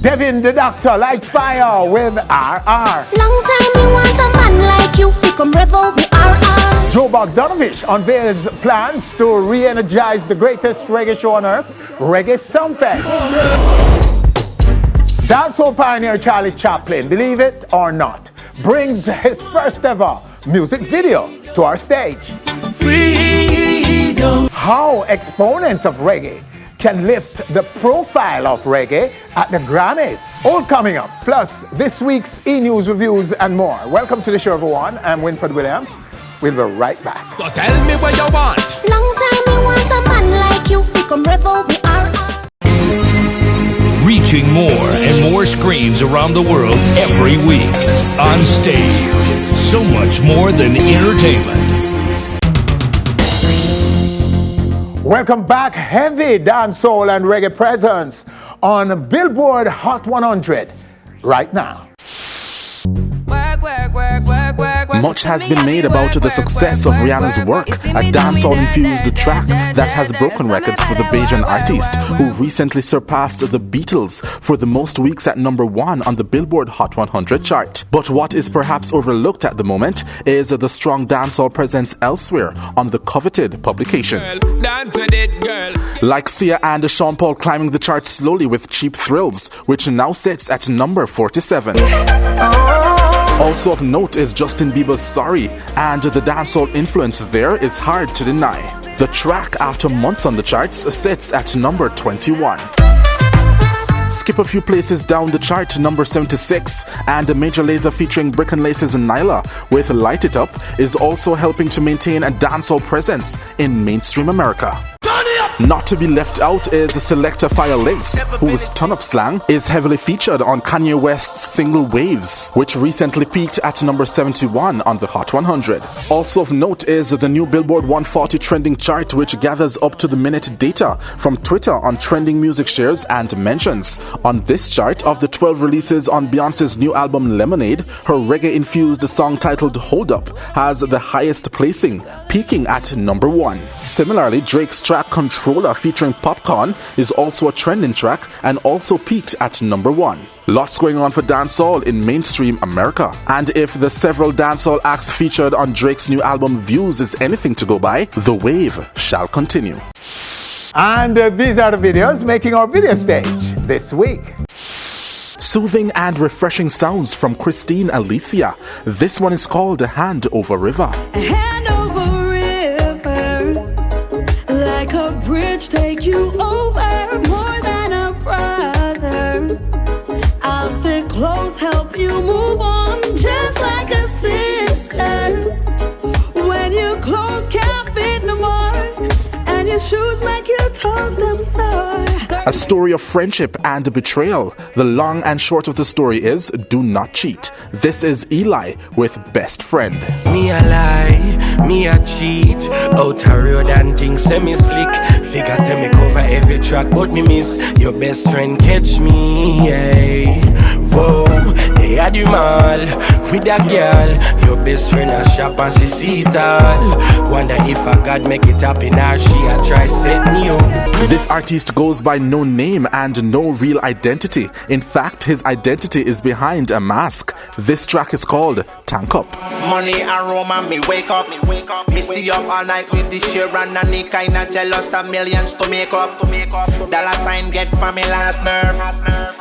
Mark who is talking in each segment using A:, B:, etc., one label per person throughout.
A: Devin Di Dakta lights fire with RR.
B: Long time me want a man like you, fi come revel me RR.
A: Bogdanovich unveils plans to re-energize the greatest reggae show on earth, Reggae Sumfest. Dancehall pioneer Charly Chaplin, believe it or not, brings his first ever music video to our stage.
C: Freedom.
A: How exponents of reggae can lift the profile of reggae at the Grammys. All coming up. Plus, this week's E-News reviews and more. Welcome to the show, everyone. I'm Winford Williams. We'll be right back.
C: So tell me what you want.
B: Long time me want a man like you, fi come revel me RR.
D: Reaching more and more screens around the world every week. On stage. So much more than entertainment.
A: Welcome back. Heavy dancehall and reggae presence on Billboard Hot 100 right now.
E: Much has been made about the success of Rihanna's work, a dancehall-infused track that has broken records for the Bajan artist, who recently surpassed the Beatles for the most weeks at #1 on the Billboard Hot 100 chart. But what is perhaps overlooked at the moment is the strong dancehall presence elsewhere on the coveted publication. Like Sia and Sean Paul climbing the chart slowly with Cheap Thrills, which now sits at number 47. Also of note is Justin Bieber's Sorry, and the dancehall influence there is hard to deny. The track, after months on the charts, sits at number 21. Skip a few places down the chart to number 76, and Major Lazer featuring Brick and Laces and Nyla with Light It Up is also helping to maintain a dancehall presence in mainstream America. Not to be left out is Selector Fire Lace, whose turn-up slang is heavily featured on Kanye West's single Waves, which recently peaked at number 71 on the Hot 100. Also of note is the new Billboard 140 trending chart, which gathers up-to-the-minute data from Twitter on trending music shares and mentions. On this chart, of the 12 releases on Beyoncé's new album Lemonade, her reggae-infused song titled Hold Up has the highest placing, peaking at number 1. Similarly, Drake's track Controller featuring Popcorn is also a trending track and also peaked at number 1. Lots going on for dancehall in mainstream America. And if the several dancehall acts featured on Drake's new album Views is anything to go by, the wave shall continue.
A: And these are the videos making our video stage this week.
E: Soothing and refreshing sounds from Christine Alicia. This one is called Hand Over River.
F: Hand over river, like a bridge take you over, more than a brother. I'll stick close, help you move on, just like a sister. When you clothes can't fit no more, and your shoes make your toes them sore.
E: A story of friendship and betrayal. The long and short of the story is do not cheat. This is Eli with Best Friend.
G: Me a lie, me a cheat. Out a road and things semi-slick. Figures say me cover every track, but me miss your best friend catch me. Yeah. Whoa, they had you mall with a girl. Your best friend a shop and she see it all. Wonder if a God make it happen or she a try set me up.
E: This artist goes by no name and no real identity. In fact, his identity is behind a mask. This track is called Tank Up.
H: Money and Roma, me wake up. Me stay up all night with this shit and any kinda jealous of millions to make up. Dollar sign get for me last nerve.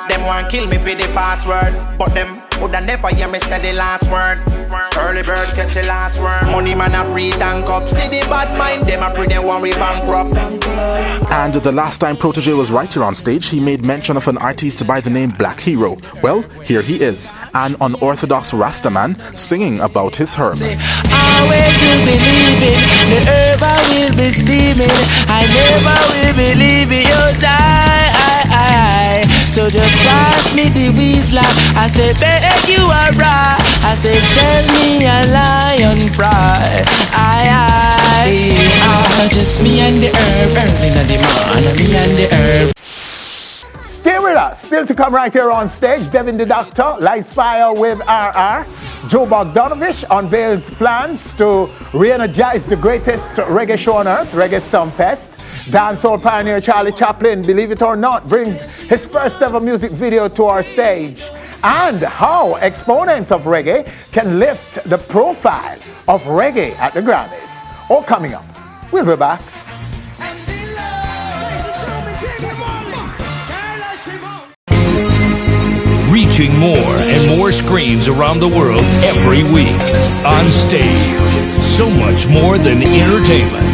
H: Them want kill me for the password, but them woulda never hear me say the last word. Early bird catch the last word. Money man a pre-tank up. See the bad mind, them a pre they want we bankrupt.
E: And the last time Protégé was right here on stage, he made mention of an artist by the name Black Hero. Well, here he is, an unorthodox Rastaman singing about his herb.
I: Always you believe it, the herb I will be steaming. I never will believe it, you'll die. So just pass me the Weasler. I say beg you a ride. I say sell me a lion pride. Just me and the herb, in the man, me and the herb.
A: Stay with us. Still to come right here on stage, Devin Di Dakta lights fire with RR. Bogdanovich unveils plans to re-energize the greatest reggae show on earth, Reggae Sumfest. Dancehall pioneer Charly Chaplin, believe it or not, brings his first ever music video to our stage. And how exponents of reggae can lift the profile of reggae at the Grammys. All coming up. We'll be back.
D: Reaching more and more screens around the world every week. On stage, so much more than entertainment.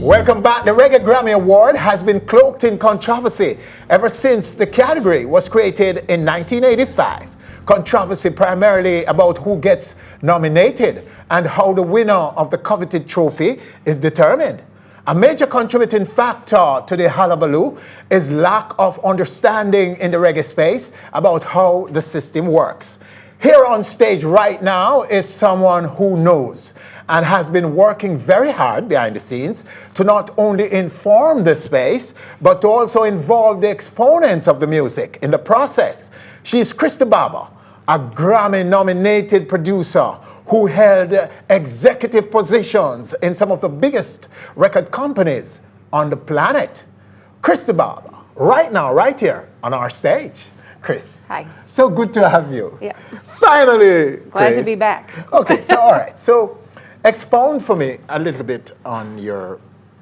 A: Welcome back. The Reggae Grammy Award has been cloaked in controversy ever since the category was created in 1985. Controversy primarily about who gets nominated and how the winner of the coveted trophy is determined. A major contributing factor to the hullabaloo is lack of understanding in the reggae space about how the system works. Here on stage right now is someone who knows and has been working very hard behind the scenes to not only inform the space, but to also involve the exponents of the music in the process. She is Christy Barber, a Grammy-nominated producer who held executive positions in some of the biggest record companies on the planet. Christy Barber, right now, right here on our stage. Chris.
C: Hi.
A: So good to have you.
C: Yeah.
A: Finally,
C: Glad
A: Chris.
C: to be back.
A: Okay, so all right. So expound for me a little bit on your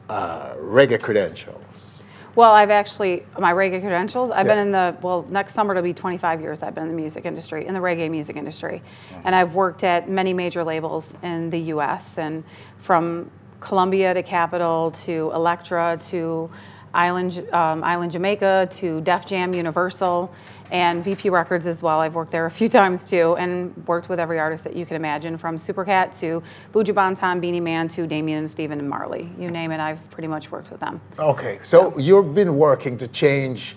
A: reggae credentials.
C: Well, I've actually, my reggae credentials, I've been in the, well, next summer it'll be 25 years I've been in the music industry, in the reggae music industry. And I've worked at many major labels in the US, and from Columbia to Capitol to Elektra to Island Jamaica to Def Jam Universal and VP Records as well. I've worked there a few times too, and worked with every artist that you can imagine, from Supercat to Buju Banton, Beanie Man to Damien and Steven and Marley. You name it, I've pretty much worked with them.
A: Okay, so you've been working to change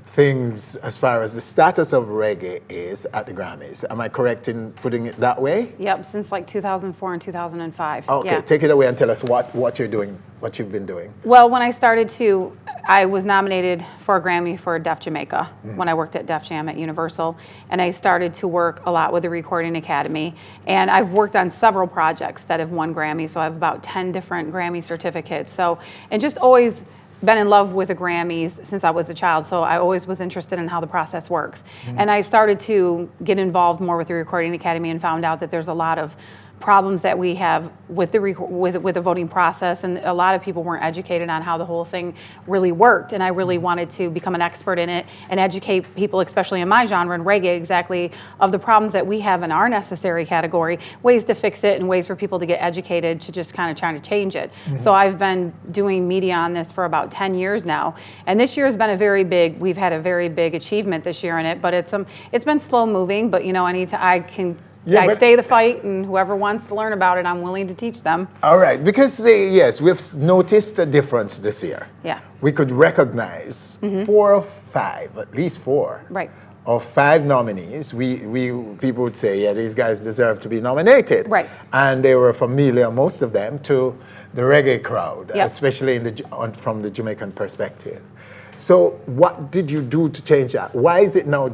A: things as far as the status of reggae is at the Grammys. Am I correct in putting it that way?
C: Yep, since like 2004 and 2005.
A: Okay,
C: yeah.
A: Take it away and tell us what you're doing, what you've been doing.
C: Well, when I started to, I was nominated for a Grammy for Def Jamaica when I worked at Def Jam at Universal, and I started to work a lot with the Recording Academy, and I've worked on several projects that have won Grammys, so I have about 10 different Grammy certificates. So, and just always been in love with the Grammys since I was a child, so I always was interested in how the process works. And I started to get involved more with the Recording Academy and found out that there's a lot of problems that we have with the with the voting process, and a lot of people weren't educated on how the whole thing really worked, and I really wanted to become an expert in it and educate people, especially in my genre, in reggae, exactly of the problems that we have in our necessary category, ways to fix it and ways for people to get educated to just kind of trying to change it. So I've been doing media on this for about 10 years now, and this year has been we've had a very big achievement this year in it, but it's been slow moving, but you know, I stay the fight, and whoever wants to learn about it, I'm willing to teach them.
A: All right, because yes, we've noticed a difference this year.
C: Yeah.
A: We could recognize 4 or 5, at least 4.
C: Right.
A: Of 5 nominees, people would say, yeah, these guys deserve to be nominated.
C: Right.
A: And they were familiar, most of them, to the reggae crowd,
C: Yep.
A: especially from the Jamaican perspective. So what did you do to change that? Why is it now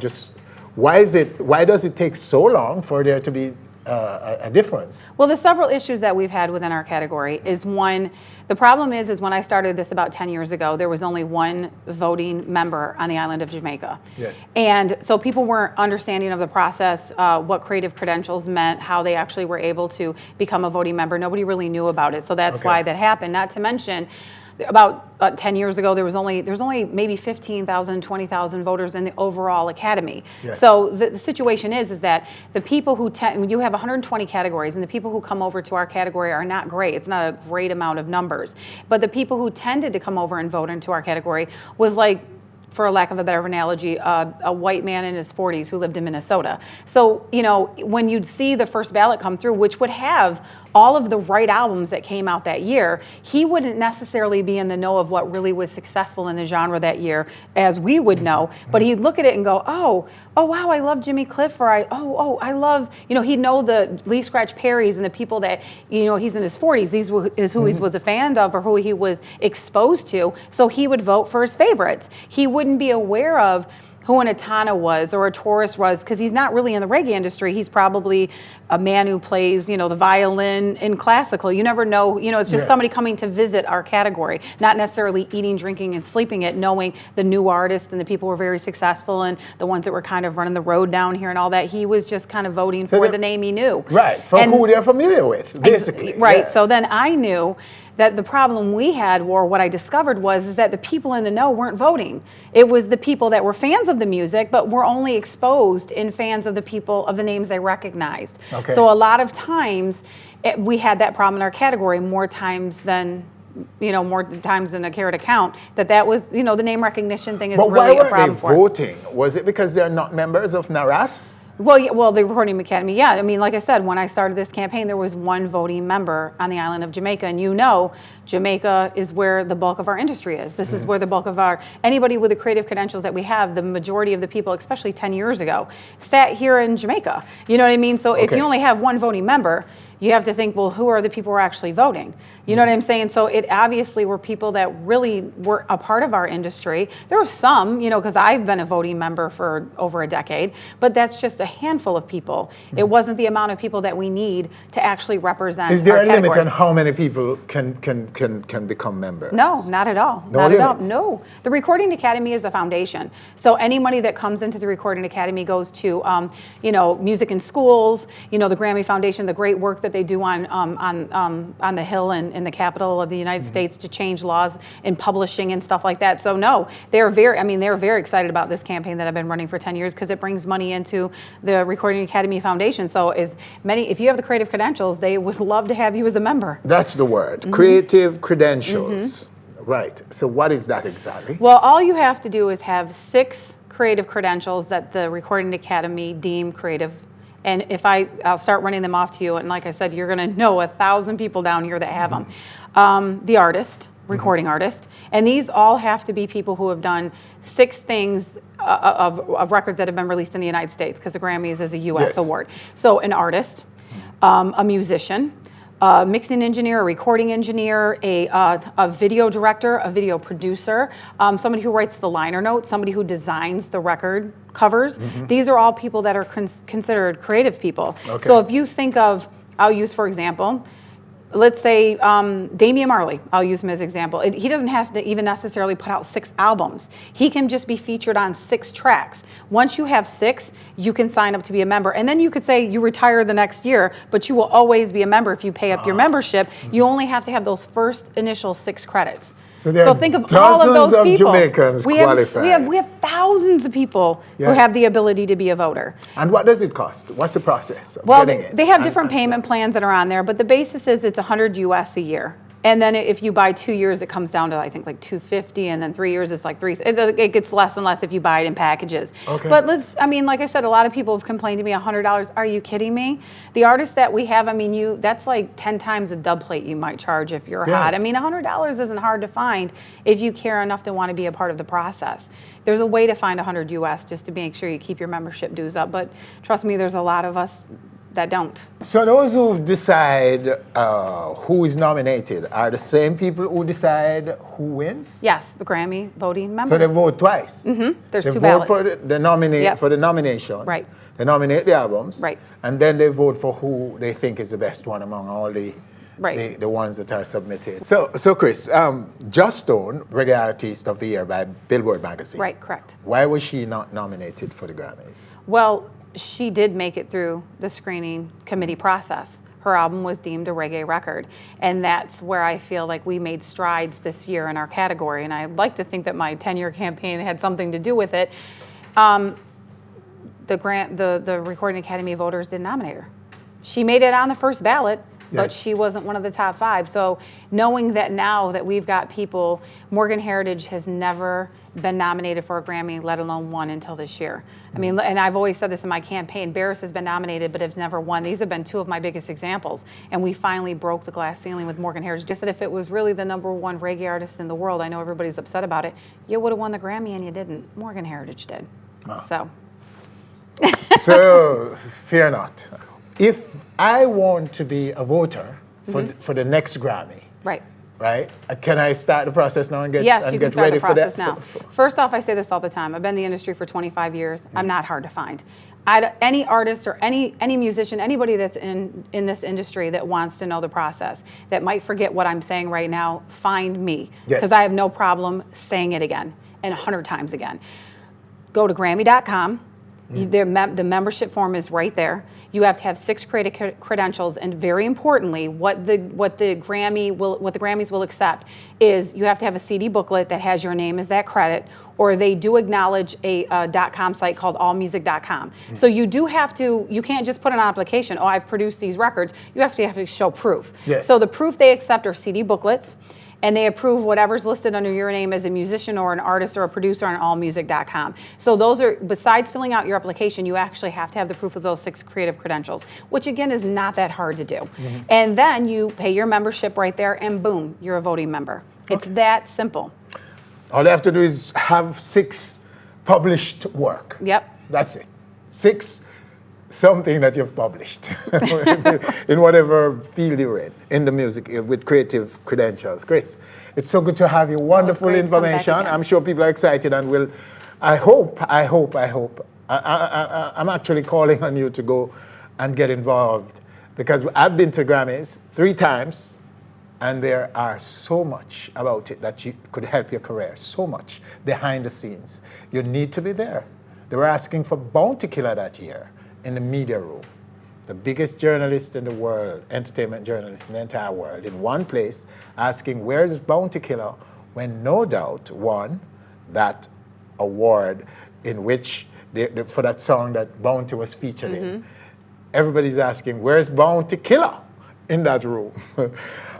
A: why does it take so long for there to be a difference?
C: Well, the several issues that we've had within our category is one, the problem is when I started this about 10 years ago, there was only one voting member on the island of Jamaica.
A: Yes.
C: And so people weren't understanding of the process, what creative credentials meant, how they actually were able to become a voting member. Nobody really knew about it. So that's why that happened. Not to mention, about 10 years ago, there was only maybe 15,000, 20,000 voters in the overall academy.
A: Yes.
C: So the situation is that the people who you have 120 categories, and the people who come over to our category are not great. It's not a great amount of numbers. But the people who tended to come over and vote into our category was like, for lack of a better analogy, a white man in his 40s who lived in Minnesota. So, you know, when you'd see the first ballot come through, which would have all of the right albums that came out that year, he wouldn't necessarily be in the know of what really was successful in the genre that year, as we would know. But he'd look at it and go, oh wow, I love Jimmy Cliff, or I love, you know, he'd know the Lee Scratch Perrys and the people that, you know, he's in his 40s, these is who he was a fan of or who he was exposed to. So he would vote for his favorites. He wouldn't be aware of who an Etana was or a Taurus was, because he's not really in the reggae industry. He's probably a man who plays, the violin in classical. You never know, it's just somebody coming to visit our category, not necessarily eating, drinking, and sleeping it, knowing the new artists and the people who were very successful and the ones that were kind of running the road down here and all that. He was just kind of voting for the name he knew.
A: Right, for who they're familiar with, basically.
C: Right,
A: yes.
C: So then I knew that the problem we had, or what I discovered is that the people in the know weren't voting. It was the people that were fans of the music, but were only exposed in fans of the people, of the names they recognized.
A: Okay.
C: So a lot of times, we had that problem in our category more times than I care to count, that was, the name recognition thing is really a problem for
A: But why weren't they voting? Was it because they're not members of NARAS?
C: Well, the Recording Academy, yeah. I mean, like I said, when I started this campaign, there was one voting member on the island of Jamaica, and Jamaica is where the bulk of our industry is. This is where the bulk of anybody with the creative credentials that we have, the majority of the people, especially 10 years ago, sat here in Jamaica. You know what I mean? So if you only have one voting member, you have to think, well, who are the people who are actually voting? You know what I'm saying? So it obviously were people that really were a part of our industry. There were some, because I've been a voting member for over a decade, but that's just a handful of people. It wasn't the amount of people that we need to actually represent.
A: Is there
C: our
A: a limit
C: category.
A: on how many people can become members?
C: No, not at all.
A: No
C: not
A: limits?
C: at all. No. The Recording Academy is the foundation. So any money that comes into the Recording Academy goes to, music in schools, the Grammy Foundation, the great work that they do on the Hill and in the capital of the United States to change laws in publishing and stuff like that. So no, they're very excited about this campaign that I've been running for 10 years because it brings money into the Recording Academy Foundation. So if you have the creative credentials, they would love to have you as a member.
A: That's the word, creative credentials. Right. So what is that exactly?
C: Well, all you have to do is have 6 creative credentials that the Recording Academy deem creative. And if I'll start running them off to you, and like I said, you're going to know 1,000 people down here that have them. The artist, recording artist, and these all have to be people who have done 6 things of records that have been released in the United States, because the Grammys is a U.S. award. So an artist, a musician, a mixing engineer, a recording engineer, a video director, a video producer, somebody who writes the liner notes, somebody who designs the record covers. These are all people that are considered creative people. Okay. So if you think of, I'll use for example, let's say Damian Marley, I'll use him as an example. He doesn't have to even necessarily put out 6 albums. He can just be featured on 6 tracks. Once you have 6, you can sign up to be a member. And then you could say you retire the next year, but you will always be a member if you pay up your membership. You only have to have those first initial 6 credits.
A: So
C: think of all of those people.
A: Jamaicans
C: we have thousands of people who have the ability to be a voter.
A: And what does it cost? What's the process of getting it?
C: They have different payment plans that are on there, but the basis is it's $100 US a year. And then if you buy 2 years, it comes down to, I think, like $250, and then 3 years is like $3. It gets less and less if you buy it in packages. Okay. But like I said, a lot of people have complained to me, $100. Are you kidding me? The artists that we have, that's like 10 times a dub plate you might charge if you're hot. I mean, $100 isn't hard to find if you care enough to want to be a part of the process. There's a way to find $100 US just to make sure you keep your membership dues up. But trust me, there's a lot of us that don't.
A: So those who decide who is nominated are the same people who decide who wins?
C: Yes, the Grammy voting members.
A: So they vote twice?
C: There's
A: they
C: 2
A: vote
C: ballots.
A: for the nomination.
C: Right.
A: They nominate the albums.
C: Right.
A: And then they vote for who they think is the best one among all the
C: the
A: ones that are submitted. So Chris, Just Stone, Reggae Artist of the Year by Billboard magazine.
C: Right, correct.
A: Why was she not nominated for the Grammys?
C: Well, she did make it through the screening committee process. Her album was deemed a reggae record. And that's where I feel like we made strides this year in our category. And I'd like to think that my 10-year campaign had something to do with it. The Recording Academy voters didn't nominate her. She made it on the first ballot, but she wasn't one of the top 5. So knowing that now that we've got people, Morgan Heritage has never been nominated for a Grammy, let alone won until this year. I mean, and I've always said this in my campaign, Barris has been nominated but has never won. These have been 2 of my biggest examples. And we finally broke the glass ceiling with Morgan Heritage. Just that if it was really the #1 reggae artist in the world, I know everybody's upset about it, you would have won the Grammy and you didn't. Morgan Heritage did. So.
A: So, fear not. If I want to be a voter for the next Grammy,
C: right,
A: right? Can I start the process now and get,
C: Yes,
A: and
C: you
A: get
C: can start
A: ready
C: the process
A: for
C: now.
A: that?
C: First off, I say this all the time. I've been in the industry for 25 years. I'm not hard to find. Any artist or any musician, anybody that's in this industry that wants to know the process, that might forget what I'm saying right now, find me. Because I have no problem saying it again and 100 times again. Go to Grammy.com. The membership form is right there. You have to have 6 creative credentials, and very importantly, what the Grammys will accept is you have to have a CD booklet that has your name as that credit, or they do acknowledge a .com site called allmusic.com. So you do have to. You can't just put an application. Oh, I've produced these records. You have to show proof.
A: Yes.
C: So the proof they accept are CD booklets. And they approve whatever's listed under your name as a musician or an artist or a producer on allmusic.com. So those are, besides filling out your application, you actually have to have the proof of those 6 creative credentials, which again is not that hard to do. And then you pay your membership right there and boom, you're a voting member. It's that simple.
A: All you have to do is have 6 published work.
C: Yep.
A: That's it. 6 something that you've published in whatever field you're in the music with creative credentials. Chris, it's so good to have you. Wonderful information. I'm sure people are excited and will. I'm actually calling on you to go and get involved, because I've been to Grammys 3 times and there are so much about it that could help your career, so much behind the scenes. You need to be there. They were asking for Bounty Killer that year in the media room, the biggest journalist in the world, entertainment journalist in the entire world, in one place, asking where's Bounty Killer, when no doubt won that award in which, for that song that Bounty was featured in. Everybody's asking, where's Bounty Killer in that room?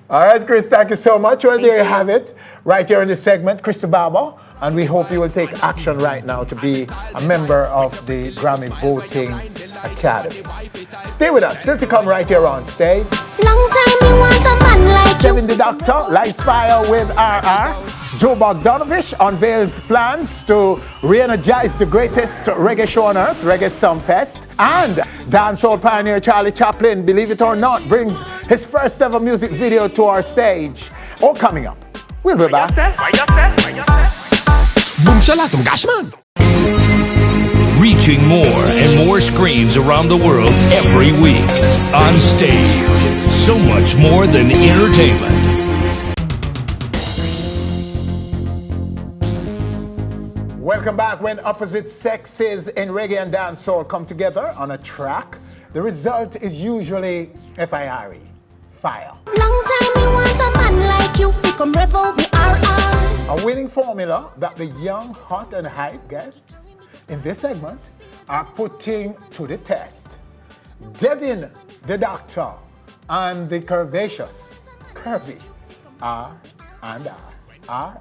A: All right, Chris, thank you so much. Well, there you have it, right here in this segment, Chris Barber. And we hope you will take action right now to be a member of the Grammy Voting Academy. Stay with us, still to come right here on stage.
B: Long time you want a man like you.
A: Devin Di Dakta lights fire with RR. Joe Bogdanovich unveils plans to re-energize the greatest reggae show on earth, Reggae Sumfest. And dancehall pioneer Charly Chaplin, believe it or not, brings his first ever music video to our stage. All coming up. We'll be back.
D: Boom shalatum gashman. Reaching more and more screens around the world every week. On stage. So much more than entertainment.
A: Welcome back. When opposite sexes in reggae and dancehall come together on a track, the result is usually F-I-R-E, fire.
B: Long time you want a man like you. Come revel me RR.
A: A winning formula that the young, hot and hype guests in this segment are putting to the test. Devin Di Dakta and the curvaceous, curvy R and R.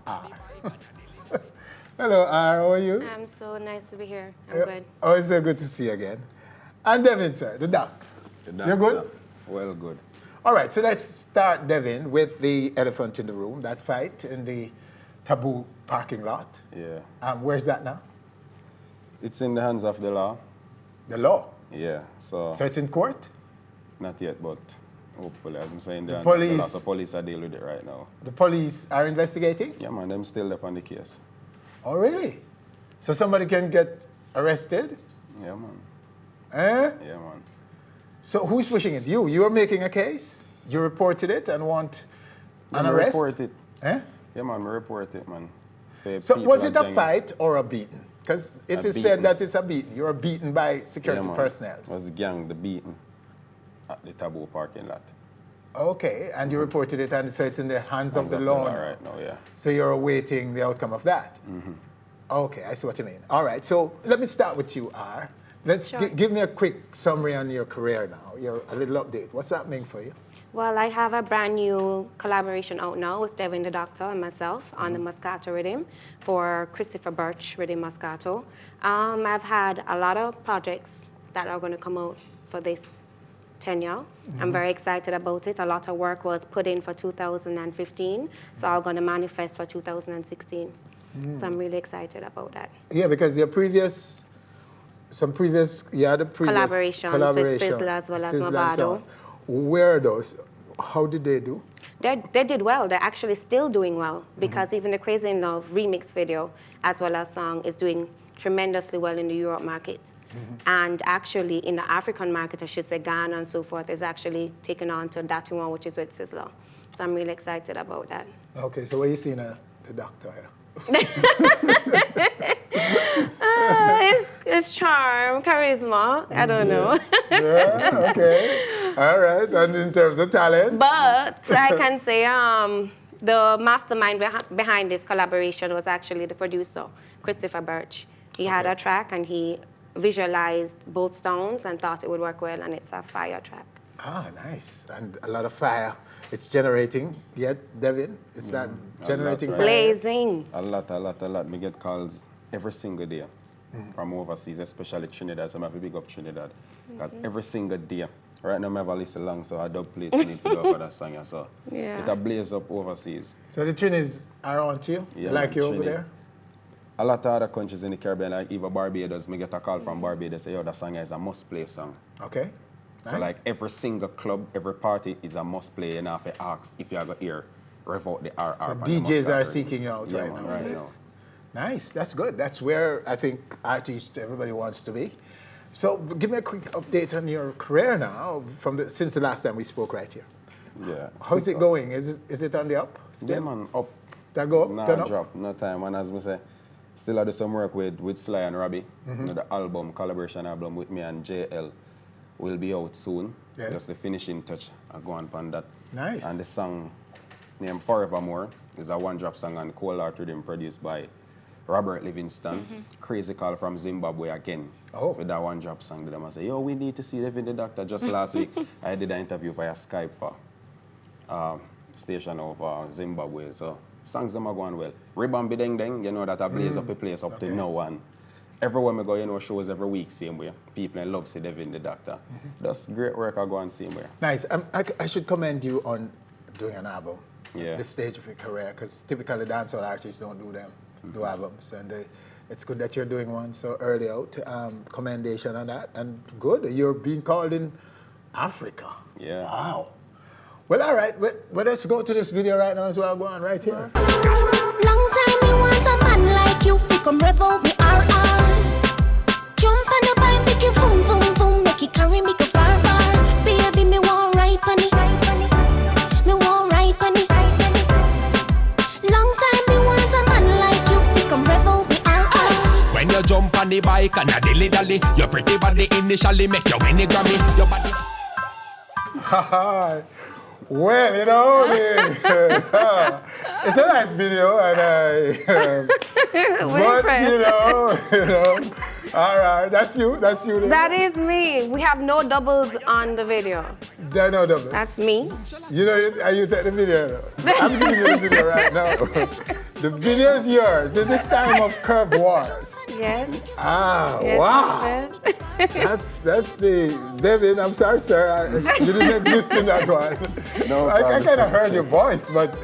A: Hello, R, how are you?
J: I'm so nice to be here. I'm good.
A: Oh, it's so good to see you again. And Devin, sir, the duck. You're good?
K: Well, good.
A: All right, so let's start, Devin, with the elephant in the room, that fight in the Taboo parking lot.
K: Yeah.
A: Where's that now?
K: It's in the hands of the law.
A: The law?
K: Yeah, so
A: it's in court?
K: Not yet, but hopefully, as I'm saying,
A: the police,
K: the police are dealing with it right now.
A: The police are investigating?
K: Yeah, man, them still up on the case.
A: Oh, really? So somebody can get arrested?
K: Yeah, man.
A: Eh?
K: Yeah, man.
A: So who's pushing it? You? You're making a case? You reported it and want an arrest?
K: Report it.
A: Eh?
K: Yeah, man, we report it, man.
A: So was it a fight or a beating? Because it is said that it's a beating. You were beaten by security personnel.
K: It was the gang, the beating at the Taboo parking lot.
A: Okay, and you reported it, and so it's in the hands of the law now.
K: Right now, yeah.
A: So you're awaiting the outcome of that? Okay, I see what you mean. All right, so let me start with you, R. Let's give me a quick summary on your career now, a little update. What's happening for you?
J: Well, I have a brand new collaboration out now with Devin Di Dakta and myself on the Moscato rhythm for Christopher Birch rhythm Moscato. I've had a lot of projects that are going to come out for this tenure. I'm very excited about it. A lot of work was put in for 2015, so I'm going to manifest for 2016. So I'm really excited about that.
A: Yeah, because your previous collaborations
J: with Sizzla as well as Mavado.
A: Where are those? how did they do?
J: They did well. They're actually still doing well because even the Crazy in Love remix video as well as song is doing tremendously well in the Europe market. And actually in the African market, I should say Ghana and so forth, is actually taken on to that one, which is with Sizzler. So I'm really excited about that.
A: Okay, so where you seeing the doctor here?
J: It's charm, charisma, I don't know.
A: Yeah, okay. All right, and in terms of talent?
J: But I can say the mastermind behind this collaboration was actually the producer, Christopher Birch. He had a track and he visualized both sounds and thought it would work well, and it's a fire track.
A: Ah, nice. And a lot of fire. It's generating. Yet, Devin, is that generating fire?
J: Blazing.
K: A lot. Me get calls every single day from overseas, especially Trinidad. So I have to big up Trinidad. Because every single day, right now I have a list long, so I dub plate need to do for that song. So it a blaze up overseas.
A: So the Trinis are on to you?
K: Yeah,
A: like you over
K: Trini.
A: there?
K: A lot of other countries in the Caribbean, like even Barbados, me get a call from Barbados, say, yo, that song is a must-play song.
A: Okay.
K: So
A: Nice.
K: like every single club, every party is a must-play, and I have to ask if you have to hear, rev out the RR.
A: So
K: on the
A: DJs
K: Moscato.
A: are seeking you out
K: Yeah,
A: right
K: man,
A: now.
K: right
A: for this. Nice, that's good. That's where I think artists, everybody wants to be. So give me a quick update on your career now, since the last time we spoke right here.
K: Yeah.
A: How's it going? Is it on the up still?
K: Yeah, man, up.
A: That go up,
K: Nah,
A: turn up?
K: drop, no time. And as I say, still I do some work with Sly and Robbie. You know, the album, collaboration album with me and JL will be out soon.
A: Yes.
K: Just the finishing touch. I go on from that.
A: Nice.
K: And the song named Forevermore is a one-drop song on Cold Art Rhythm produced by Robert Livingston. Crazy call from Zimbabwe again.
A: Oh.
K: With that one-drop song. Them I say, yo, we need to see Devin Di Dakta. Just last week, I did an interview via Skype for station of Zimbabwe. So songs them are going well. Ribbon Be Deng Deng, you know that I blaze up a place up to now, and everywhere we go, you know, shows every week same way. People in love see Devin Di Dakta. That's great work I go on same way.
A: Nice. I should commend you on doing an album.
K: Yeah.
A: This stage of your career, because typically dancehall artists don't do them, do albums, and it's good that you're doing one so early out. Commendation on that, and good. You're being called in Africa.
K: Yeah.
A: Wow. Well, all right. Well, let's go to this video right now as well. Go on right here.
B: Long time me want a man like you, fi come rev out me RR. Jump on the bike, make you boom, boom, boom, make it carry me go far, far. Baby, me want ride pony, me want ride pony. Long time me want a man like you, fi come rev out me RR.
G: When you jump on the bike and a dilly dally, your pretty body initially make you win the Grammy. Your body.
A: Well, you know, it's a nice video, and but you know, all right, that's you. There.
J: That is me. We have no doubles on the video.
A: There are no doubles.
J: That's me.
A: You know, you take the video. I'm giving you the video right now. The video is yours. This time of Curve Wars.
J: Yes.
A: Ah,
J: Yes,
A: wow. That's the Devin. I'm sorry, sir. You didn't exist in that one.
K: No
A: I
K: problem.
A: kind of heard your voice, but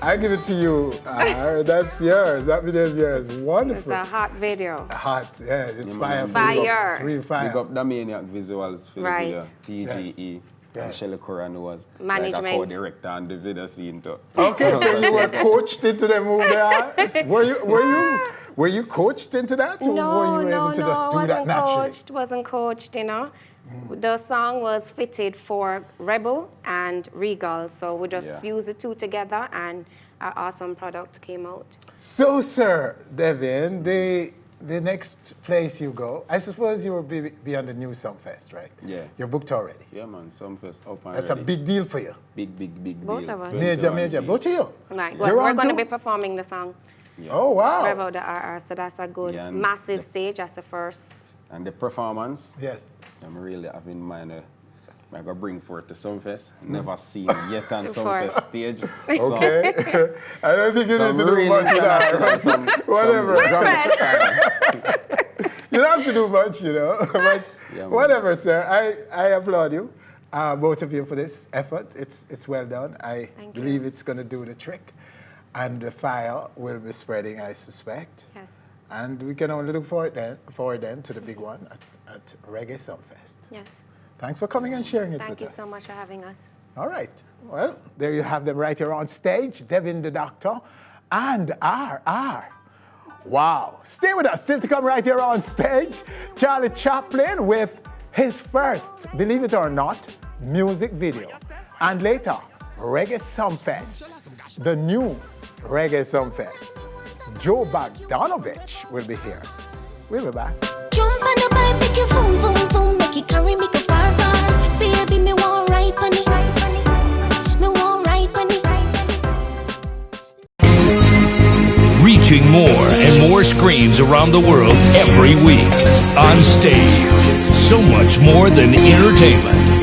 A: I give it to you. That's yours. That video is yours.
J: It's
A: Wonderful.
J: a hot video.
A: Hot. Yeah, it's fire.
J: Fire.
A: It's real fire.
K: Big up the Maniac visuals for
J: Right.
K: the video. TGE. And Shelly Curran was
J: Management.
K: like a co-director on the video scene too.
A: Okay, so you were coached into the move there. Were you coached into that, or were you able to just do that naturally?
J: Wasn't coached, you know. The song was fitted for Rebel and Regal, so we just fused the two together and an awesome product came out.
A: So, sir, Devin, the next place you go, I suppose you will be on the new Sumfest, right?
K: Yeah.
A: You're booked already.
K: Yeah, man, SunFest up and
A: That's
K: ready.
A: a big deal for you.
K: Big
J: Both
K: deal.
J: of us.
A: Major. Both of you.
J: Right.
A: You're
J: We're
A: on
J: going to
A: too?
J: be performing the song.
K: Yeah.
A: Oh, wow.
J: Rev out the RR, so that's a good,
K: Yeah, and
J: massive stage. That's the first.
K: And the performance,
A: Yes.
K: I'm really having in mind I'm going to bring forth to SunFest. Never seen yet on
J: Before.
K: SunFest stage.
A: Okay. I don't think you need to do
K: really
A: much with that.
K: some
A: Whatever.
K: drum
A: You don't have to do much, you know. But
K: Yeah, man.
A: whatever, sir. I applaud you, both of you, for this effort. It's well done. I
J: Thank you.
A: believe it's going to do the trick. And the fire will be spreading, I suspect.
J: Yes.
A: And we can only look forward then to the big one at Reggae Sumfest.
J: Yes.
A: Thanks for coming and sharing it
J: Thank
A: with
J: you
A: us.
J: so much for having us.
A: All right. Well, there you have them right here on stage. Devin Di Dakta and RR. Wow. Stay with us. Still to come right here on stage, Charly Chaplin with his first, believe it or not, music video. And later, Reggae Sumfest, the new Reggae Sumfest. Joe Bogdanovich will be here. We'll be back.
B: Jump on the bike, make you boom, boom, boom, make it carry me go far, far. Baby, me want right on it. Me want right on it.
D: Reaching more and more screens around the world every week. On stage, so much more than entertainment.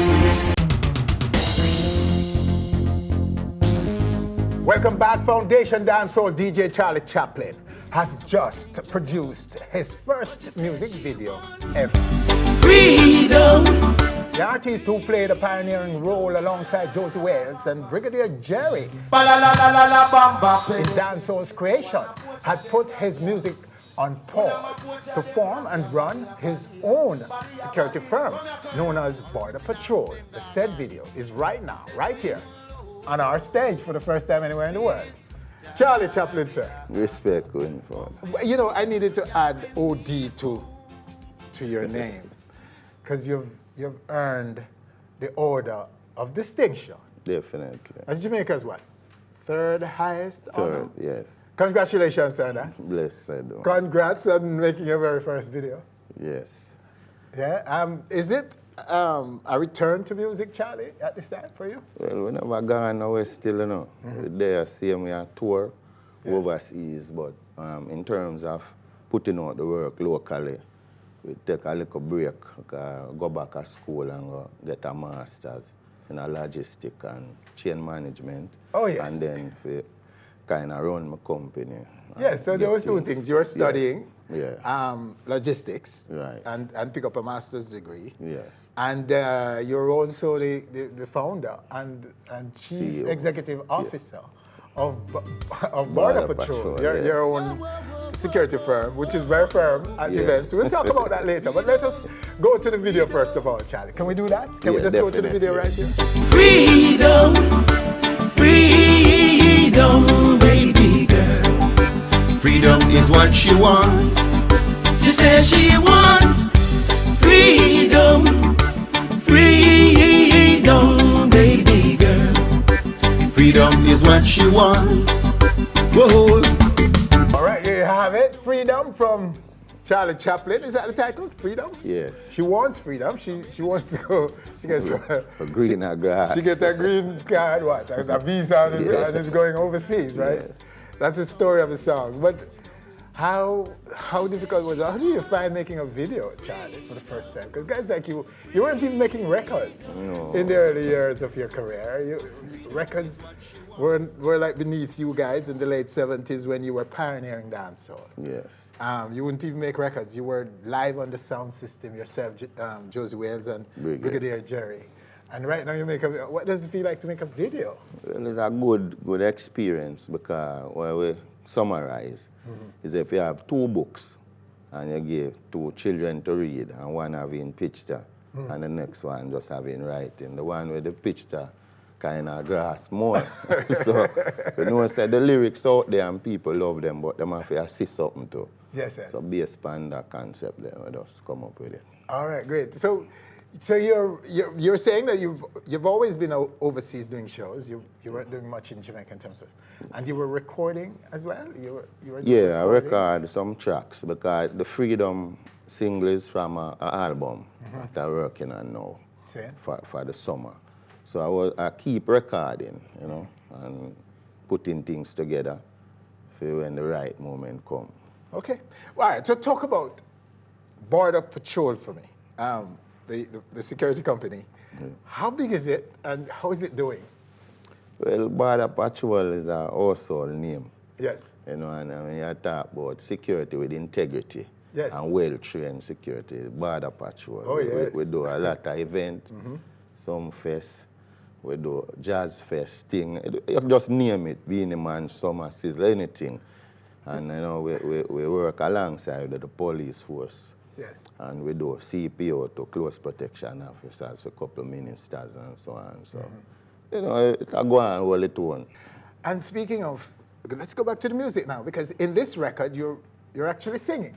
A: Welcome back. Foundation Dancehall DJ Charly Chaplin has just produced his first music video ever.
I: Freedom.
A: The artist who played a pioneering role alongside Josie Wales and Brigadier Jerry in Dancehall's creation had put his music on pause to form and run his own security firm known as Border Patrol. The said video is right now, right here, on our stage for the first time anywhere in the world. Charly Chaplin, sir.
L: Respect going forward.
A: You know, I needed to add OD to your name because you've earned the Order of Distinction.
L: Definitely.
A: As Jamaica's what? Third highest honor?
L: Third, yes.
A: Congratulations, sir.
L: Blessed, I do.
A: Congrats on making your very first video.
L: Yes.
A: Yeah. Is it a return to music, Charly, at this time for you?
L: Well, we never gone nowhere still, you know. We're there, same we are tour overseas, but in terms of putting out the work locally, we take a little break, go back to school and go get a master's in logistics and chain management.
A: Oh, yes.
L: And then we kind of run my company.
A: Yes, so those two things. You were studying logistics and pick up a master's degree.
L: Yes.
A: And you're also the founder and chief
L: CEO.
A: Executive officer of Border Patrol, your own security firm, which is very firm at events. We'll talk about that later, but let us go to the video first of all, Charly. Can we do that? Can we just go to the video right here?
I: Freedom, freedom, baby girl. Freedom is what she wants. She says she wants freedom, freedom, baby girl. Freedom is what she wants. Whoa.
A: All right, there you have it. Freedom from Charly Chaplin. Is that the title? Freedom?
L: Yes.
A: She wants freedom. She wants to go. She gets
L: a green grass.
A: She gets a green card, what? A visa and is going overseas, right?
L: Yes.
A: That's the story of the song. But how difficult was it? How do you find making a video, Charly, for the first time? Because guys like you weren't even making records in the early years of your career. Records were like beneath you guys in the late 70s when you were pioneering dancehall.
L: Yes.
A: You wouldn't even make records. You were live on the sound system yourself, Josie Wales and Brigadier Jerry. And right now you make what does it feel like to make a video?
L: Well, it's a good experience because when we summarize, is if you have 2 books and you give 2 children to read and one having picture and the next one just having writing. The one with the picture kind of grasp more. So, you know, say the lyrics out there and people love them, but they have to assist something too.
A: Yes, sir.
L: So based upon that concept, then we just come up with it.
A: All right, great. So you're saying that you've always been overseas doing shows. You weren't doing much in Jamaica in terms of, and you were recording as well. You were doing
L: I record some tracks because the Freedom single is from an album that I'm working on now for the summer. So I keep recording, you know, and putting things together for when the right moment comes.
A: Okay. All right. So talk about Border Patrol for me. The security company. How big is it and how is it doing?
L: Well, Border Patrol is a household name.
A: Yes.
L: You know, and when you talk about security with integrity and well-trained security, Border Patrol.
A: Oh, yes.
L: We do a lot of events, Sumfest, we do Jazz Fest thing. You just name it, Beanie Man, Summer, Sizzle, anything. And you know, we work alongside the police force.
A: Yes.
L: And we do CPO to close protection officers for a couple of ministers and so on. So You know, it go on all it on.
A: And speaking of, let's go back to the music now, because in this record, you're actually singing.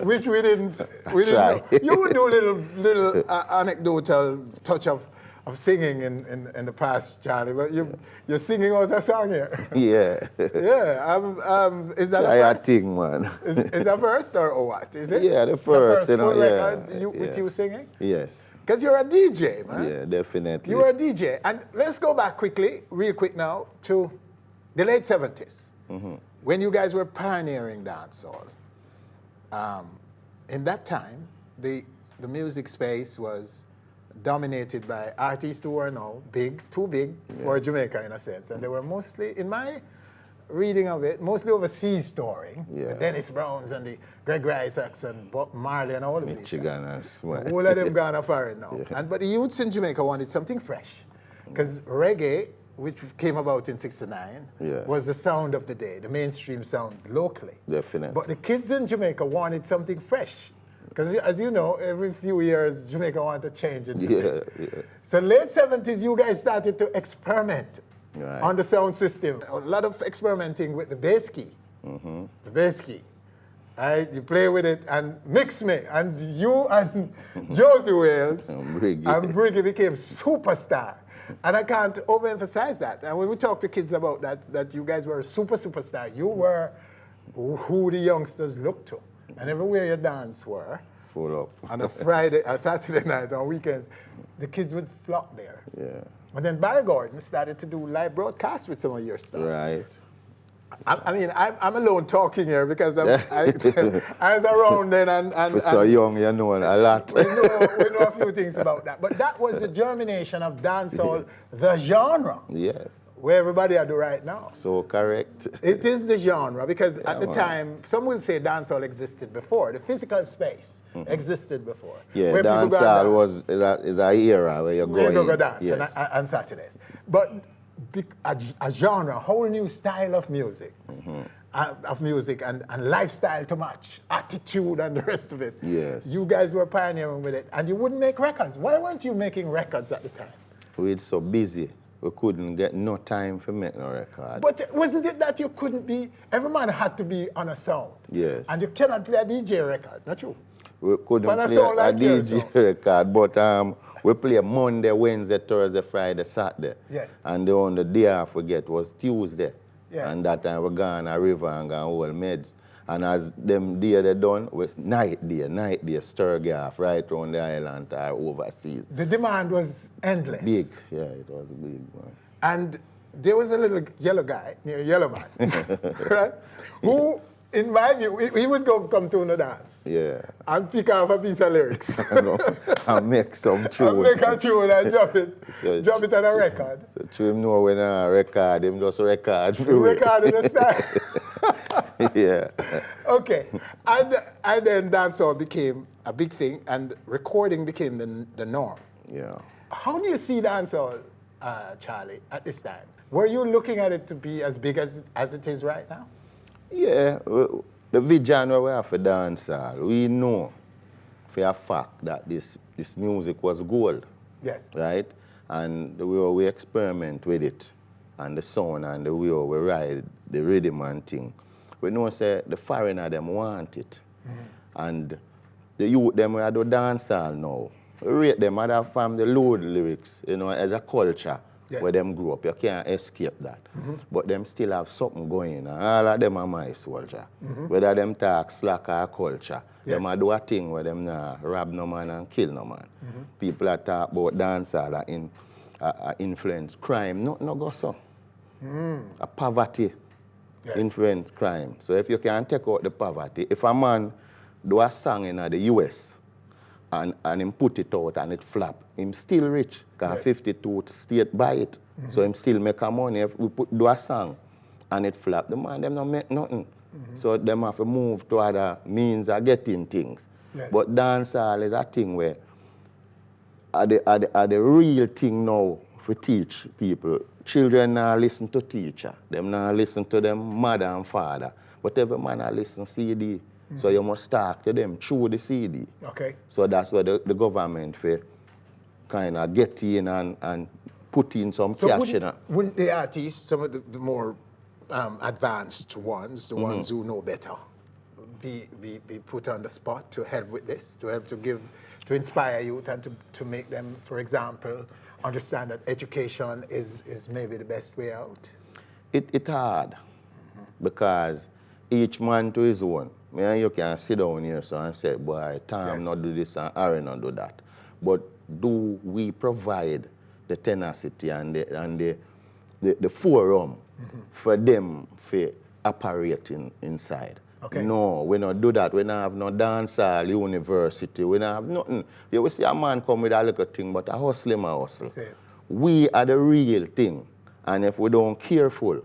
A: Which we didn't know. You would do little anecdotal touch of singing in the past, Charlie, but you're singing out a song here.
L: Yeah.
A: Yeah. Is that
L: a
A: first?
L: thing, man.
A: Is that first or what? Is it?
L: Yeah, the first.
A: The
L: you know,
A: full
L: yeah,
A: record with you singing?
L: Yes.
A: Because you're a DJ, man.
L: Yeah, definitely.
A: You were a DJ. And let's go back real quick now, to the late 70s, when you guys were pioneering dancehall. In that time, the music space was dominated by artists who were now too big for Jamaica in a sense. And they were mostly, in my reading of it, mostly overseas touring. The Dennis Browns and the Greg Isaacs and Bob Marley and all of these guys.
L: Michigan and Smart.
A: All of them gone foreign now. But the youths in Jamaica wanted something fresh. Because reggae, which came about in '69, was the sound of the day, the mainstream sound locally.
L: Definitely.
A: But the kids in Jamaica wanted something fresh. Because as you know, every few years, Jamaica wanted to change it. So late 70s, you guys started to experiment on the sound system. A lot of experimenting with the bass key. The bass key. Right? You play with it and mix me. And you and Josie Wales and Briggy became superstar. And I can't overemphasize that. And when we talk to kids about that you guys were a superstar, you were who the youngsters looked to. And everywhere you dance were,
L: full up.
A: On a Friday, a Saturday night, on weekends, the kids would flock there.
L: Yeah.
A: And then Barry Gordon started to do live broadcasts with some of your stuff.
L: Right.
A: I mean, I'm alone talking here because I was around then and
L: We're so young, you know a lot.
A: we know a few things about that. But that was the germination of dancehall, the genre.
L: Yes.
A: Where everybody are do right now.
L: So correct.
A: It is the genre because at the time, some will say dancehall existed before. The physical space existed before.
L: Yeah, dancehall is a era where you're going.
A: Go dance on Saturdays. But a genre, a whole new style of music. And lifestyle to match, attitude and the rest of it.
L: Yes.
A: You guys were pioneering with it, and you wouldn't make records. Why weren't you making records at the time?
L: We were so busy. We couldn't get no time for make no record.
A: But wasn't it that you couldn't be, every man had to be on a sound?
L: Yes.
A: And you cannot play a DJ record, not you?
L: We couldn't play
A: like
L: a DJ record, but we play Monday, Wednesday, Thursday, Friday, Saturday.
A: Yes.
L: And the only day I forget was Tuesday.
A: Yeah.
L: And that time we gone a river and gone all meds. And as them day they done, with night day, stir off right around the island or overseas.
A: The demand was endless.
L: Big, yeah, it was big, man.
A: And there was a little yellow guy, yellow man, right? Who, in my view, he would come to the dance.
L: Yeah.
A: And pick off a piece of lyrics.
L: And make some tune.
A: And make a tune and drop it on a record.
L: So to him know when I record, him just record.
A: Record in the style.
L: Yeah.
A: Okay. And then dancehall became a big thing and recording became the norm.
L: Yeah.
A: How do you see dancehall, Charlie, at this time? Were you looking at it to be as big as it is right now?
L: Yeah. The vision we have for dancehall, we know for a fact that this music was gold.
A: Yes.
L: Right? And the way we experiment with it and the sound and the way we ride the rhythm and thing. We know say the foreigner them want it. And the youth them we do dancehall now. We rate them other from the load lyrics, you know, as a culture where them grew up. You can't escape that. But them still have something going. And all of them are my soldier. Whether them talk slack or culture. Them a do a thing where them nah rob no man and kill no man. People are talk about dancehall that influence crime. No go so. A poverty influence crime. So if you can take out the poverty, if a man do a song in the US and him put it out and it flop, him still rich, because 52 state buy it. So him still make a money. If we do a song and it flop, the man them not make nothing. So them have to move to other means of getting things. But dancehall is a thing where are the real thing now for teach people. Children now listen to teacher. Them now listen to them mother and father. But every man now listen CD. So you must talk to them through the CD.
A: Okay.
L: So that's where the government for kind of get in and put in some
A: So
L: cash in it.
A: wouldn't the artists, some of the more advanced ones, the ones who know better, be put on the spot to help with this, to help to inspire youth and to make them, for example, understand that education is maybe the best way out?
L: It's hard because each man to his own. Me and you can sit down here so and say, boy, Tom not do this and Aaron not do that. But do we provide the tenacity and the forum for them to operate inside?
A: Okay.
L: No, we don't do that. We don't have no dancehall university. We don't have nothing. You will see a man come with a little thing, but a hustle him a hustle. We are the real thing. And if we don't careful,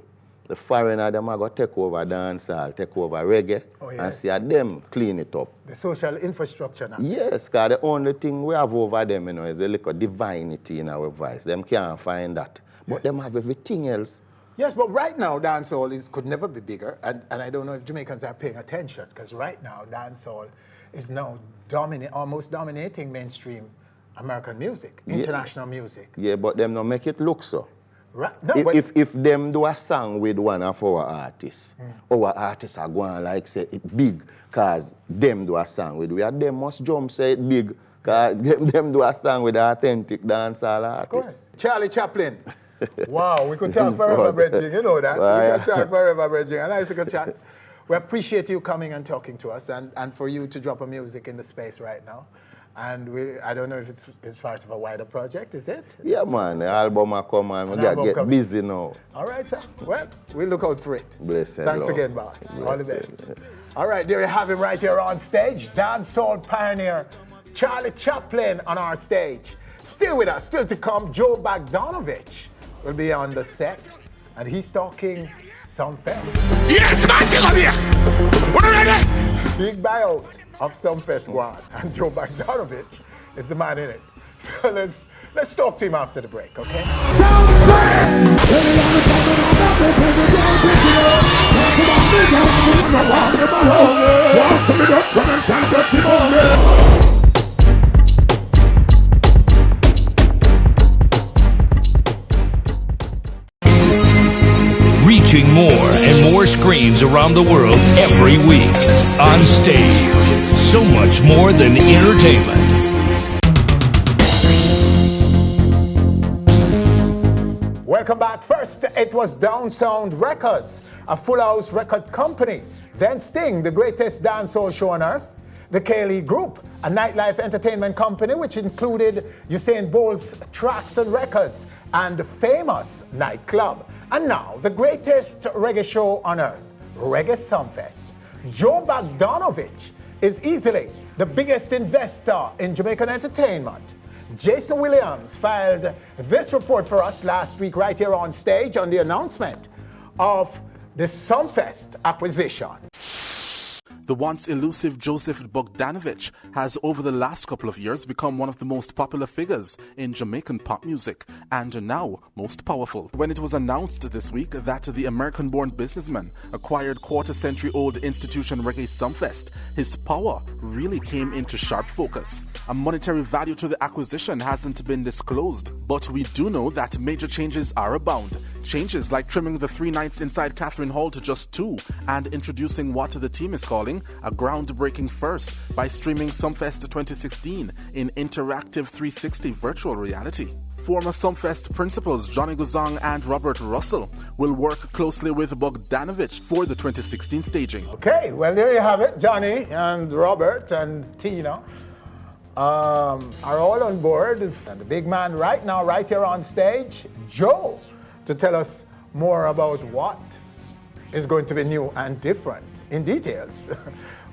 L: the foreigner them are going to take over dancehall, take over reggae, and see them clean it up.
A: The social infrastructure now.
L: Yes, because the only thing we have over them, is a little divinity in our voice. Them can't find that. But them have everything else.
A: Yes, but right now, dancehall could never be bigger, and I don't know if Jamaicans are paying attention, because right now, dancehall is now almost dominating mainstream American music, international music.
L: Yeah, but them don't make it look so.
A: Right. No,
L: if them do a song with one of our artists, our artists are going like say it big, because them do a song with them must jump say it big, because them do a song with authentic dancehall artists. Of course.
A: Charly Chaplin. Wow, we could talk forever, Bridging. You know that. We can talk forever, Bridging. A nice little chat. We appreciate you coming and talking to us, and for you to drop a music in the space right now. And I don't know if it's part of a wider project, is it?
L: Yeah, man. The album will come and we got get busy now.
A: All right, sir. Well, we'll look out for it.
L: Blessed.
A: Thanks again, boss. All the best. All right, there you have him right here on stage. Dancehall pioneer Charly Chaplin on our stage. Still with us, still to come, Bogdanovich will be on the set, and he's talking Sumfest.
M: Yes, man, come here. What are you?
A: Big buyout of Sumfest Guan, and Bogdanovich is the man in it. So let's talk to him after the break, okay?
D: Reaching more and more screens around the world every week. On stage, so much more than entertainment.
A: Welcome back. First, it was Down Sound Records, a full house record company. Then Sting, the greatest dancehall show on earth. The Kaylee Group, a nightlife entertainment company which included Usain Bolt's tracks and records and the famous nightclub. And now, the greatest reggae show on earth, Reggae Sumfest. Bogdanovich is easily the biggest investor in Jamaican entertainment. Jason Williams filed this report for us last week right here on stage on the announcement of the Sumfest acquisition.
E: The once elusive Joseph Bogdanovich has over the last couple of years become one of the most popular figures in Jamaican pop music, and now most powerful. When it was announced this week that the American-born businessman acquired quarter-century-old institution Reggae Sumfest, his power really came into sharp focus. A monetary value to the acquisition hasn't been disclosed, but we do know that major changes are abound. Changes like trimming the 3 nights inside Catherine Hall to just 2 and introducing what the team is calling a groundbreaking first by streaming Sumfest 2016 in interactive 360 virtual reality. Former Sumfest principals Johnny Guzong and Robert Russell will work closely with Bogdanovich for the 2016 staging.
A: Okay, well there you have it. Johnny and Robert and Tina are all on board. And the big man right now, right here on stage, Joe, to tell us more about what is going to be new and different in details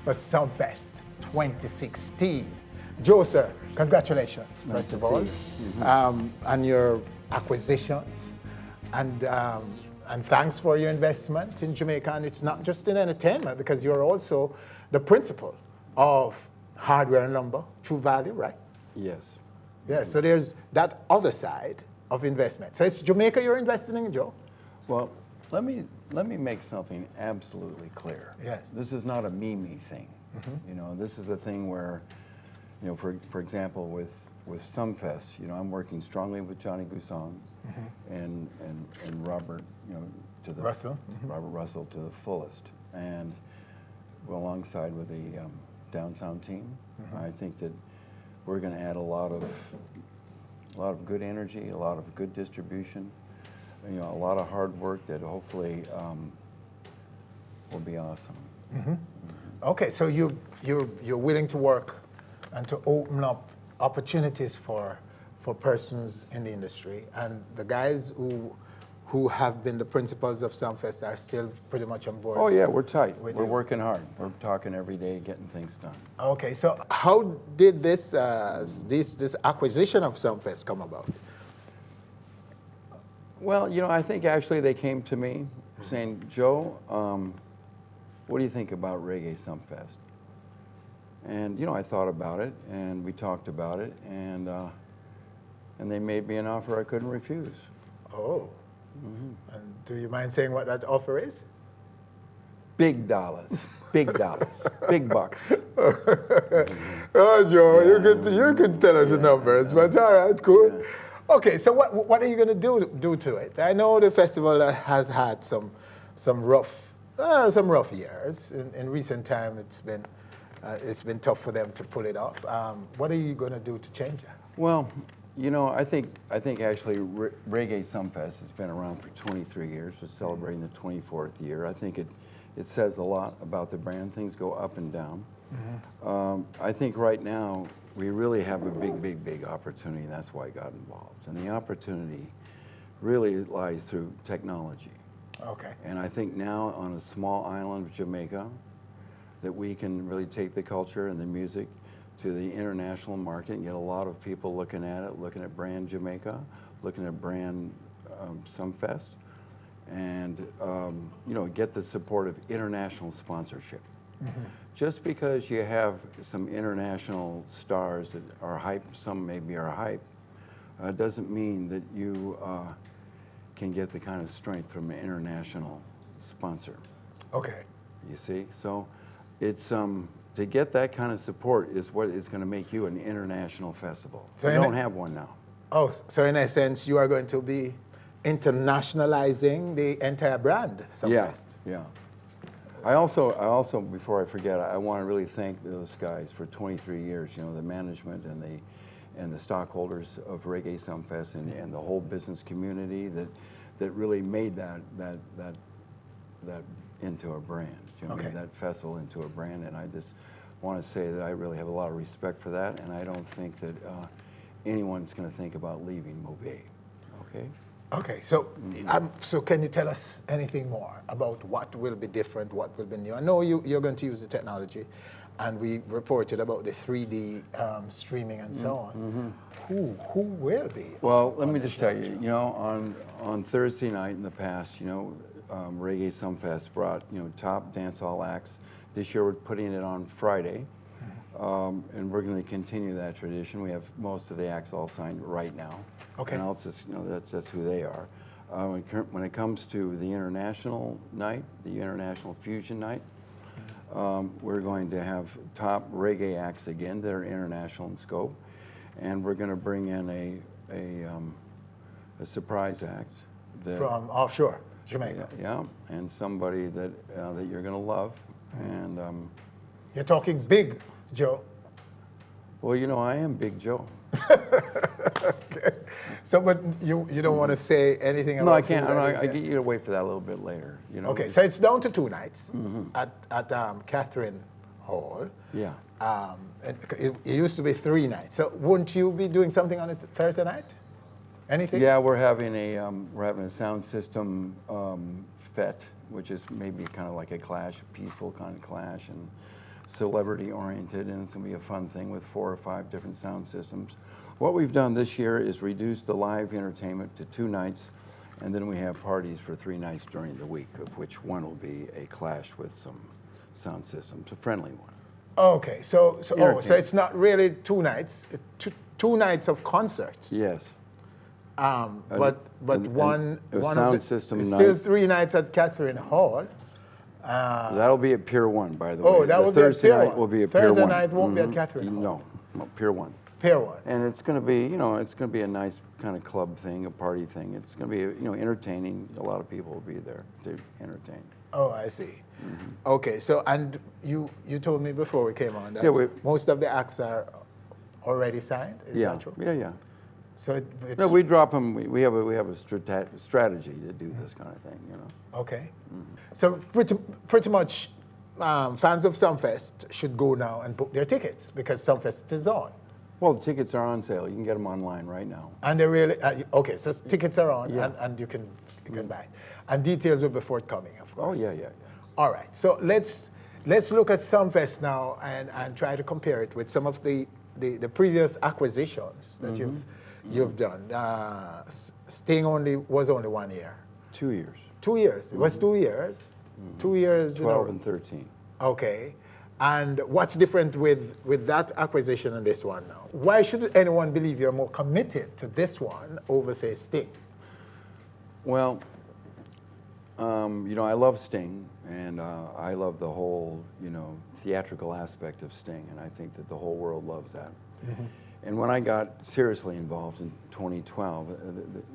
A: for Sumfest 2016. Joe, sir, congratulations, first of all, on your acquisitions, and thanks for your investment in Jamaica. And it's not just in entertainment, because you're also the principal of Hardware and Lumber, True Value, right?
N: Yes.
A: Yeah, so there's that other side of investment. So it's Jamaica you're investing in, Joe?
N: Well, let me make something absolutely clear.
A: Yes.
N: This is not a me thing. You know, this is a thing where, you know, for example, with with Sumfest, you know, I'm working strongly with Johnny Gusson and Robert, you know, to the
A: Russell.
N: Robert Russell to the fullest, and alongside with the Down Sound team. I think that we're going to add a lot of good energy, a lot of good distribution, you know, a lot of hard work that hopefully will be awesome.
A: Okay, so you're willing to work and to open up opportunities for persons in the industry, and the guys who have been the principals of Sumfest are still pretty much on board.
N: Oh yeah, we're tight. We're working hard. We're talking every day, getting things done.
A: Okay, so how did this acquisition of Sumfest come about?
N: Well, you know, I think actually they came to me saying, Joe, what do you think about Reggae Sumfest? And, you know, I thought about it, and we talked about it, and they made me an offer I couldn't refuse.
A: Oh. And do you mind saying what that offer is?
N: Big dollars, big bucks.
A: Oh, Joe, you can tell us the numbers, but all right, cool. Yeah. Okay, so what are you going to do to it? I know the festival has had some rough years. In recent time, it's been tough for them to pull it off. What are you going to do to change that?
N: Well, you know, I think actually Reggae Sumfest has been around for 23 years. It's celebrating the 24th year. I think it says a lot about the brand. Things go up and down. I think right now we really have a big opportunity, and that's why I got involved. And the opportunity really lies through technology.
A: Okay.
N: And I think now on a small island of Jamaica that we can really take the culture and the music to the international market and get a lot of people looking at it, looking at brand Jamaica, looking at brand Sumfest, and you know, get the support of international sponsorship. Just because you have some international stars that are hype, some maybe are hype, doesn't mean that you can get the kind of strength from an international sponsor.
A: Okay.
N: You see, so it's to get that kind of support is what is going to make you an international festival. So we don't have one now. Oh,
A: so in a sense, you are going to be internationalizing the entire brand, Sumfest.
N: Yeah. I also, before I forget, I want to really thank those guys for 23 years. You know, the management and the stockholders of Reggae Sumfest and the whole business community that really made that into a brand. You know, made that festival into a brand, and I just want to say that I really have a lot of respect for that, and I don't think that anyone's going to think about leaving Mobay. Okay.
A: Okay, so so can you tell us anything more about what will be different, what will be new? I know you're going to use the technology, and we reported about the 3D streaming and so on. Who will be?
N: Well, let me just tell you, you know, on Thursday night in the past, you know, Reggae Sumfest brought, you know, top dancehall acts. This year we're putting it on Friday, and we're going to continue that tradition. We have most of the acts all signed right now.
A: Okay.
N: And I'll just, you know, that's who they are. When it comes to the international night, the International Fusion Night, we're going to have top reggae acts again that are international in scope, and we're going to bring in a surprise act
A: from offshore Jamaica.
N: Yeah, and somebody that you're going to love, and
A: you're talking Big Joe.
N: Well, you know, I am Big Joe.
A: Okay. So, but you don't want to say anything about?
N: No, I can't. I get you to wait for that a little bit later. You know.
A: Okay, so it's down to 2 nights at Catherine Hall.
N: Yeah.
A: It used to be 3 nights. So, wouldn't you be doing something on a Thursday night? Anything?
N: Yeah, we're having a sound system fete, which is maybe kind of like a clash, a peaceful kind of clash, and celebrity oriented, and it's going to be a fun thing with 4 or 5 different sound systems. What we've done this year is reduce the live entertainment to 2 nights, and then we have parties for 3 nights during the week, of which one will be a clash with some sound systems, a friendly one.
A: Okay, so it's not really 2 nights, 2 nights of concerts.
N: Yes.
A: But one
N: sound system
A: it's
N: night.
A: still 3 nights at Catherine Hall.
N: That'll be at Pier 1, by the way.
A: Oh, that will be at
N: Thursday
A: Pier
N: night
A: 1.
N: will be at Pier 1.
A: Thursday night won't be at Catherine Hall.
N: No, Pier 1.
A: Pier 1.
N: And it's going to be, you know, it's going to be a nice kind of club thing, a party thing. It's going to be, you know, entertaining. A lot of people will be there to entertain.
A: Oh, I see. Okay, so, and you told me before we came on that most of the acts are already signed? Is that true?
N: Yeah.
A: So
N: no, we drop them. We have a strategy to do this kind of thing, you know.
A: Okay. So pretty much, fans of Sumfest should go now and book their tickets because Sumfest is on.
N: Well, the tickets are on sale. You can get them online right now.
A: And they really okay. So tickets are on,
N: Yeah.
A: and you can buy, and details will be forthcoming, of course.
N: Oh yeah.
A: All right. So let's look at Sumfest now and try to compare it with some of the previous acquisitions that you've done. Sting was only 1 year.
N: 2 years.
A: 2 years. It was 2 years. 2 years.
N: 12 and 13.
A: Okay. And what's different with that acquisition and this one now? Why should anyone believe you're more committed to this one over, say, Sting?
N: Well, you know, I love Sting, and I love the whole, you know, theatrical aspect of Sting, and I think that the whole world loves that. And when I got seriously involved in 2012,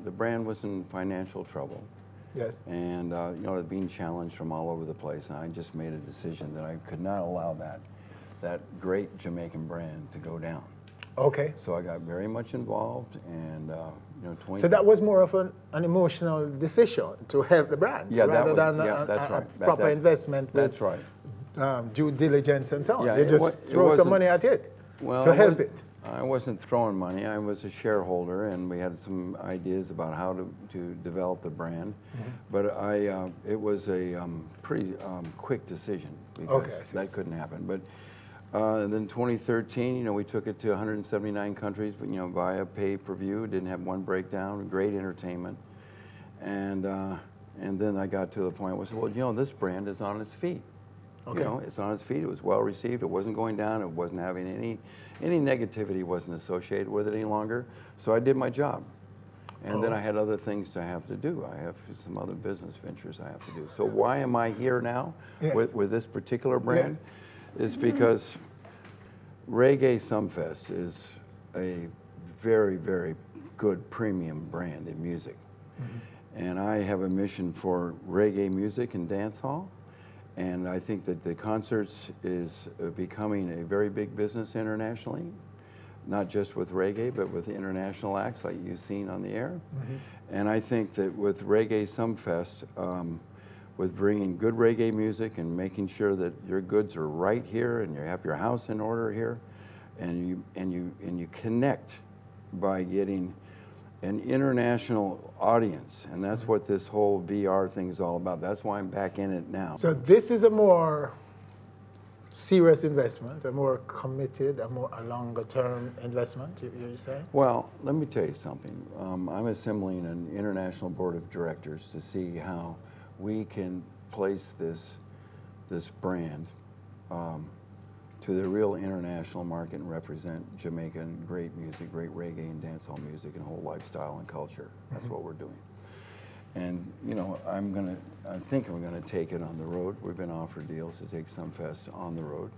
N: the brand was in financial trouble.
A: Yes.
N: And, you know, being challenged from all over the place, and I just made a decision that I could not allow that great Jamaican brand to go down.
A: Okay.
N: So I got very much involved, and, you know,
A: So that was more of an emotional decision to help the brand, rather than a proper investment with
N: that's right.
A: Due diligence and so on.
N: Yeah,
A: You just throw some money at it to help it.
N: I wasn't throwing money. I was a shareholder, and we had some ideas about how to develop the brand. But it was a pretty quick decision because that couldn't happen. But then 2013, you know, we took it to 179 countries, but, you know, via pay-per-view. Didn't have one breakdown. Great entertainment, and then I got to the point where I said, well, you know, this brand is on its feet.
A: Okay.
N: You know, it's on its feet. It was well received. It wasn't going down. It wasn't having any negativity wasn't associated with it any longer. So I did my job. And then I had other things to have to do. I have some other business ventures I have to do. So why am I here now with this particular brand? Is because Reggae Sumfest is a very, very good premium brand in music. And I have a mission for reggae music and dancehall. And I think that the concerts is becoming a very big business internationally, not just with reggae, but with international acts like you've seen on the air. And I think that with Reggae Sumfest, with bringing good reggae music and making sure that your goods are right here and you have your house in order here, and you connect by getting an international audience, and that's what this whole VR thing is all about. That's why I'm back in it now.
A: So this is a more serious investment, a more committed, a longer-term investment, you're saying?
N: Well, let me tell you something. I'm assembling an international board of directors to see how we can place this brand to the real international market and represent Jamaican great music, great reggae and dancehall music and whole lifestyle and culture. That's what we're doing. And, you know, I think I'm gonna take it on the road. We've been offered deals to take Sumfest on the road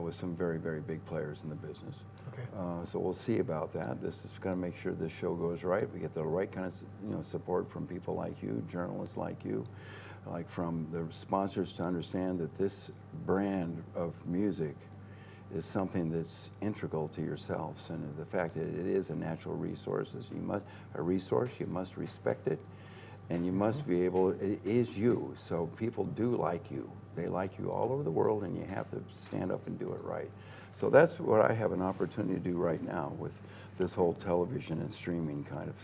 N: with some very, very big players in the business.
A: Okay.
N: So we'll see about that. This is gonna make sure this show goes right. We get the right kind of, you know, support from people like you, journalists like you, like from the sponsors to understand that this brand of music is something that's integral to yourselves, and the fact that it is a natural resource, you must respect it, and you must be able, it is you, so people do like you. They like you all over the world, and you have to stand up and do it right. So that's what I have an opportunity to do right now with this whole television and streaming kind of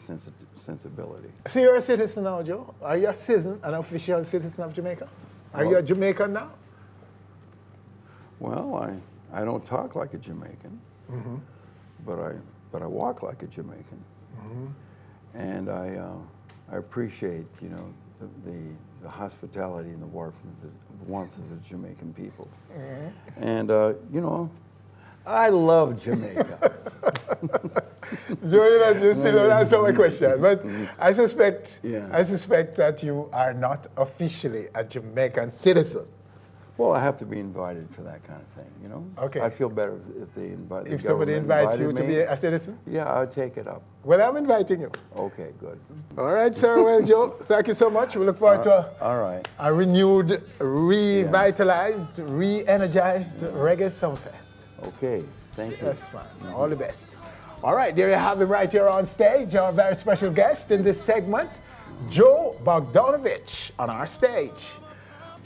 N: sensibility.
A: So you're a citizen now, Joe? Are you a citizen, an official citizen of Jamaica? Are you a Jamaican now?
N: Well, I don't talk like a Jamaican, but I walk like a Jamaican, and I appreciate, you know, the hospitality and the warmth of the Jamaican people, and you know, I love Jamaica.
A: Joe, you still don't answer my question, but I suspect that you are not officially a Jamaican citizen.
N: Well, I have to be invited for that kind of thing, you know?
A: Okay.
N: I'd feel better if they invite.
A: If somebody invites you to be a citizen?
N: Yeah, I'd take it up.
A: Well, I'm inviting you.
N: Okay, good.
A: All right, sir. Well, Joe, thank you so much. We look forward to a renewed, revitalized, re-energized Reggae Sumfest.
N: Okay, thank you.
A: Yes, man. All the best. All right, there you have him right here on stage, our very special guest in this segment, Joe Bogdanovich on our stage.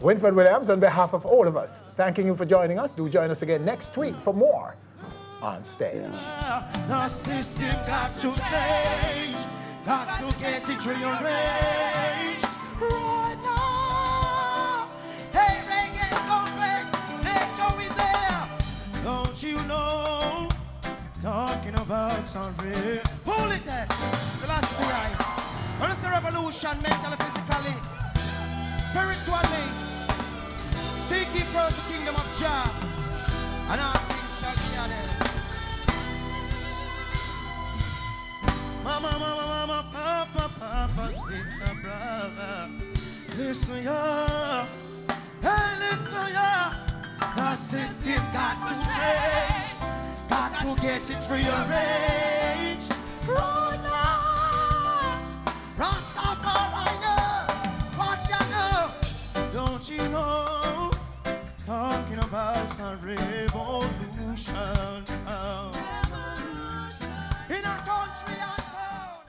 A: Winfred Williams, on behalf of all of us, thanking you for joining us. Do join us again next week for more On Stage.
O: The system got to change, got to get it rearranged right now. Hey, Reggae Sumfest, nature is there. Don't you know? Talking about something. Pull it there. Celestial. When it's a revolution, mentally, physically, spiritually. Seek ye first the kingdom of Jah, and all things shall be added. Mama, mama, mama, papa, papa, sister, brother. Listen, ya. Hey, listen, ya. The system got to change. Got to get it rearranged. Right now. Rastafari, watch out now. Don't you know? Talking about some revolution in a country and town.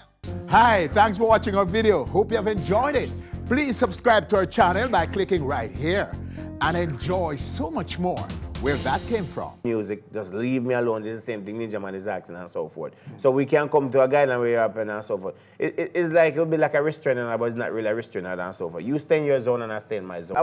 A: Hi, thanks for watching our video. Hope you have enjoyed it. Please subscribe to our channel by clicking right here and enjoy so much more where that came from.
P: Music, just leave me alone. This is the same thing Ninja Man is asking and so forth. So we can come to a guideline where you're up and so forth. It's like, it'll be like a restrainer, but it's not really a restrainer and so forth. You stay in your zone and I stay in my zone.